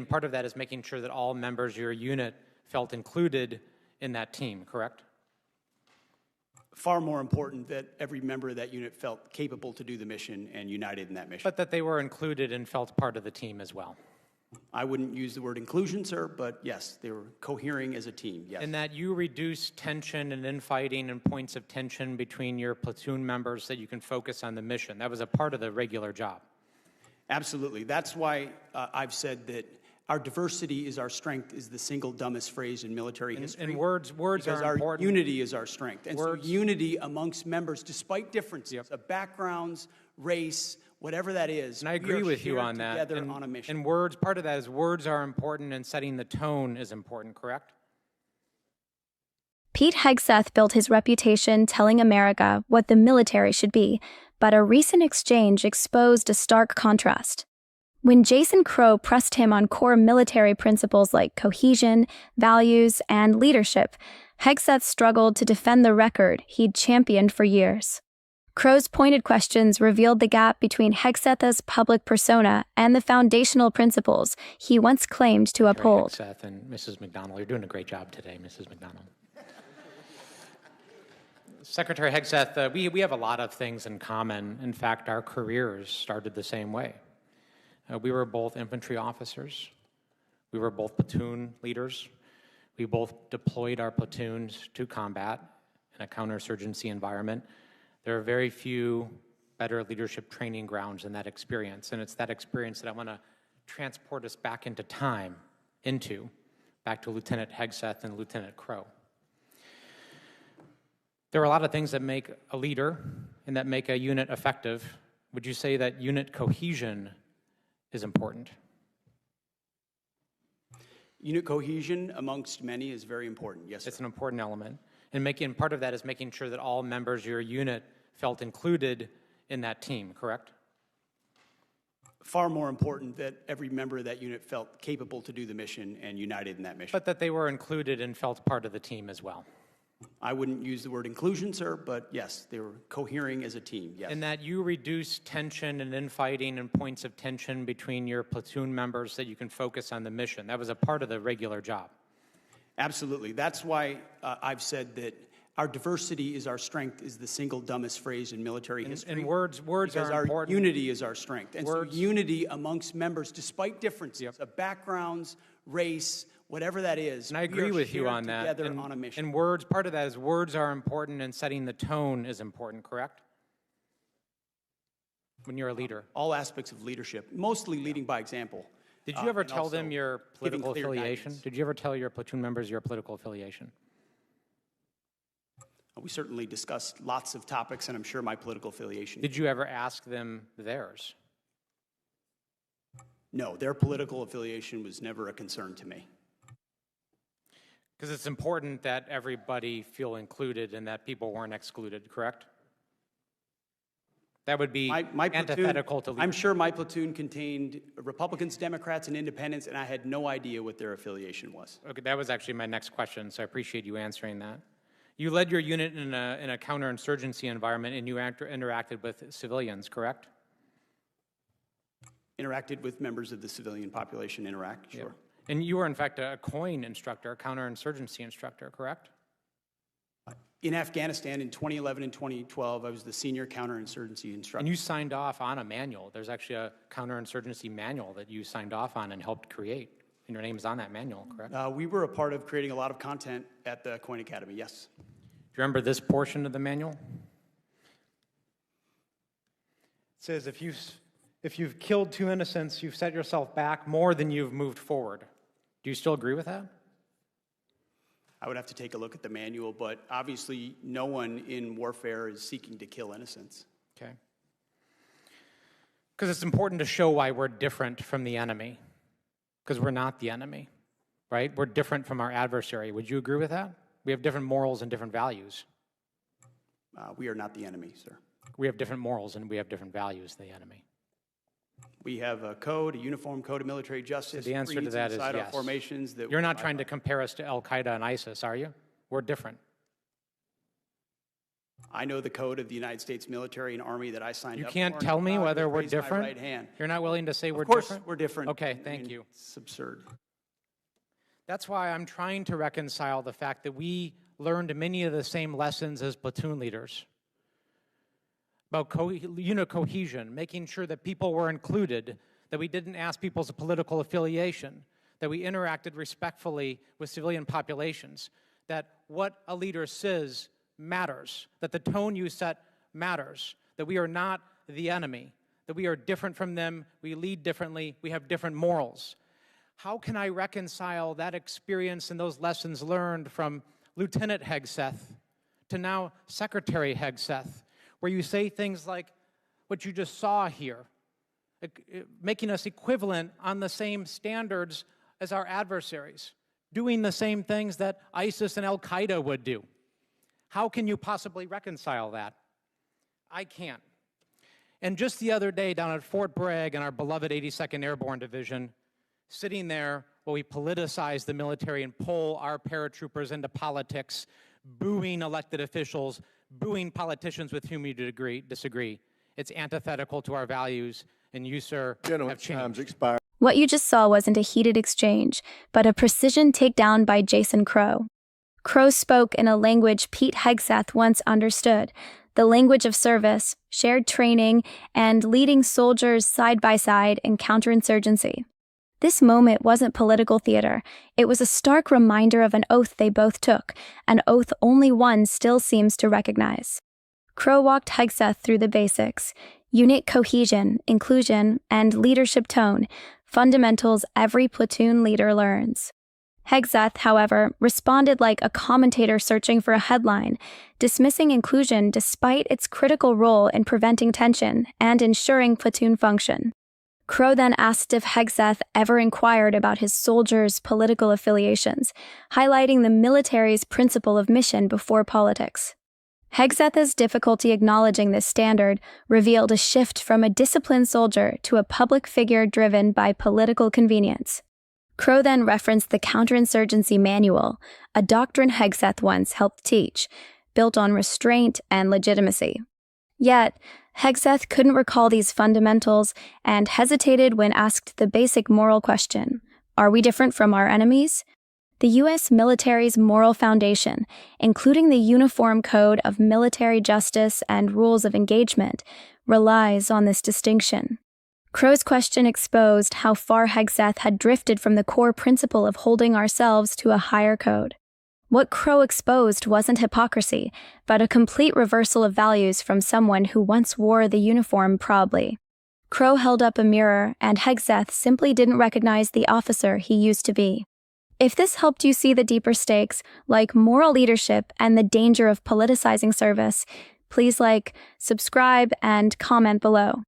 Part of that is making sure that all members of your unit felt included in that team, correct? Far more important that every member of that unit felt capable to do the mission and united in that mission. But that they were included and felt part of the team as well. I wouldn't use the word inclusion, sir, but yes, they were cohering as a team, yes. And that you reduce tension and infighting and points of tension between your platoon members so that you can focus on the mission. That was a part of the regular job. Absolutely. That's why I've said that our diversity is our strength is the single dumbest phrase in military history. And words are important. Our unity is our strength. And so unity amongst members, despite differences of backgrounds, race, whatever that is. And I agree with you on that. Together on a mission. And part of that is words are important and setting the tone is important, correct? Pete Hegseth built his reputation telling America what the military should be, but a recent exchange exposed a stark contrast. When Jason Crow pressed him on core military principles like cohesion, values, and leadership, Hegseth struggled to defend the record he'd championed for years. Crow's pointed questions revealed the gap between Hegseth's public persona and the foundational principles he once claimed to uphold. Hegseth and Mrs. McDonald, you're doing a great job today, Mrs. McDonald. Secretary Hegseth, we have a lot of things in common. In fact, our careers started the same way. We were both infantry officers. We were both platoon leaders. We both deployed our platoons to combat in a counterinsurgency environment. There are very few better leadership training grounds than that experience, and it's that experience that I want to transport us back into time, back to Lieutenant Hegseth and Lieutenant Crow. There are a lot of things that make a leader and that make a unit effective. Would you say that unit cohesion is important? Unit cohesion amongst many is very important, yes, sir. It's an important element. And part of that is making sure that all members of your unit felt included in that team, correct? Far more important that every member of that unit felt capable to do the mission and united in that mission. But that they were included and felt part of the team as well. I wouldn't use the word inclusion, sir, but yes, they were cohering as a team, yes. And that you reduce tension and infighting and points of tension between your platoon members so that you can focus on the mission. That was a part of the regular job. Absolutely. That's why I've said that our diversity is our strength is the single dumbest phrase in military history. And words are important. Our unity is our strength. And so unity amongst members, despite differences of backgrounds, race, whatever that is. And I agree with you on that. Together on a mission. And part of that is words are important and setting the tone is important, correct? When you're a leader. All aspects of leadership, mostly leading by example. Did you ever tell them your political affiliation? Guidance. Did you ever tell your platoon members your political affiliation? We certainly discussed lots of topics, and I'm sure my political affiliation. Did you ever ask them theirs? No, their political affiliation was never a concern to me. Because it's important that everybody feel included and that people weren't excluded, correct? That would be antithetical to leadership. I'm sure my platoon contained Republicans, Democrats, and Independents, and I had no idea what their affiliation was. Okay, that was actually my next question, so I appreciate you answering that. You led your unit in a counterinsurgency environment, and you interacted with civilians, correct? Interacted with members of the civilian population, sure. Yeah. And you were, in fact, a COIN instructor, a counterinsurgency instructor, correct? In Afghanistan in 2011 and 2012, I was the senior counterinsurgency instructor. And you signed off on a manual. There's actually a counterinsurgency manual that you signed off on and helped create. And your name is on that manual, correct? We were a part of creating a lot of content at the COIN Academy, yes. Do you remember this portion of the manual? It says, if you've killed 2 innocents, you've set yourself back more than you've moved forward. Do you still agree with that? I would have to take a look at the manual, but obviously no one in warfare is seeking to kill innocents. Okay. Because it's important to show why we're different from the enemy. Because we're not the enemy, right? We're different from our adversary. Would you agree with that? We have different morals and different values. We are not the enemy, sir. We have different morals and we have different values than the enemy. We have a code, a uniform code of military justice. So the answer to that is yes. Formations that you're not trying to compare us to Al-Qaeda and ISIS, are you? We're different. I know the code of the United States military and army that I signed You up for. can't tell me whether we're Raise my different? right hand. You're not willing to say we're Of course, different? we're different. Okay, thank you. It's absurd. That's why I'm trying to reconcile the fact that we learned many of the same lessons as platoon leaders about unit cohesion, making sure that people were included, that we didn't ask people's political affiliation, that we interacted respectfully with civilian populations, that what a leader says matters, that the tone you set matters, that we are not the enemy, that we are different from them, we lead differently, we have different morals. How can I reconcile that experience and those lessons learned from Lieutenant Hegseth to now Secretary Hegseth, where you say things like what you just saw here, making us equivalent on the same standards as our adversaries, doing the same things that ISIS and Al-Qaeda would do? How can you possibly reconcile that? I can't. And just the other day down at Fort Bragg in our beloved 82nd Airborne Division, sitting there while we politicize the military and pull our paratroopers into politics, booing elected officials, booing politicians with whom you disagree. It's antithetical to our values, and you, sir, have changed. Time's expired. What you just saw wasn't a heated exchange, but a precision takedown by Jason Crow. Crow spoke in a language Pete Hegseth once understood, the language of service, shared training, and leading soldiers side by side in counterinsurgency. This moment wasn't political theater. It was a stark reminder of an oath they both took, an oath only one still seems to recognize. Crow walked Hegseth through the basics: unit cohesion, inclusion, and leadership tone, fundamentals every platoon leader learns. Hegseth, however, responded like a commentator searching for a headline, dismissing inclusion despite its critical role in preventing tension and ensuring platoon function. Crow then asked if Hegseth ever inquired about his soldiers' political affiliations, highlighting the military's principle of mission before politics. Hegseth's difficulty acknowledging this standard revealed a shift from a disciplined soldier to a public figure driven by political convenience. Crow then referenced the Counterinsurgency Manual, a doctrine Hegseth once helped teach, built on restraint and legitimacy. Yet, Hegseth couldn't recall these fundamentals and hesitated when asked the basic moral question: are we different from our enemies? The U.S. military's moral foundation, including the Uniform Code of Military Justice and Rules of Engagement, relies on this distinction. Crow's question exposed how far Hegseth had drifted from the core principle of holding ourselves to a higher code. What Crow exposed wasn't hypocrisy, but a complete reversal of values from someone who once wore the uniform proudly. Crow held up a mirror, and Hegseth simply didn't recognize the officer he used to be. If this helped you see the deeper stakes, like moral leadership and the danger of politicizing service, please like, subscribe, and comment below.